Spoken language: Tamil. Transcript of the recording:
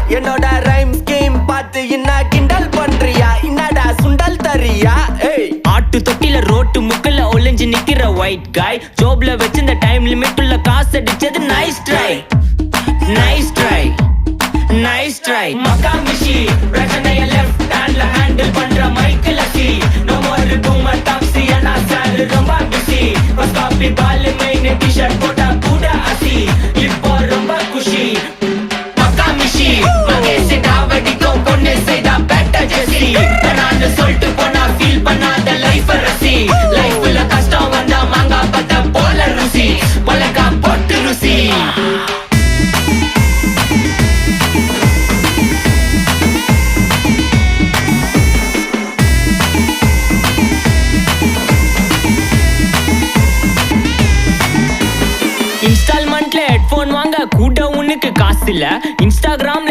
என்னோட ரைம் ஸ்கீம் பார்த்து என்ன கிண்டல் பண்றியா? என்னடா சுண்டல் தரியா? ஏய் ஆட்டு தொட்டில ரோட்டு முக்கல்ல ஒளிஞ்சு நிக்கிற ஒயிட் காய் ஜோப்ல வச்சிருந்த டைம் லிமிட் உள்ள காசு அடிச்சது nice try nice try nice try மக்கா மிஷி பிரச்சனைய லெஃப்ட் ஹேண்ட்ல ஹேண்டில் பண்ற மைக்கேல் அசி நோ மோர் பூமர் டாக்ஸி அண்ணா சார் ரொம்ப பிஸி ஃபர்ஸ்ட் காப்பி பால் மெயின் டி-ஷர்ட் போட்டா கூட அசி இப்போ ரொம்ப குஷி மக்கா மிஷி மகேஷ் டாவடிக்கும் பொண்ணு செய்தா பெட்டர் ஜெசி நான் சொல்லிட்டு போனா ஃபீல் பண்ணாத லைஃப் ரசி லைஃப்ல கஷ்டம் வந்தா மாங்கா பத்த போல ருசி மொளகா போட்டு ருசி இன்ஸ்டால்மெண்ட்ல ஹெட்போன் வாங்க கூட உனக்கு காசு இல்ல இன்ஸ்டாகிராம்ல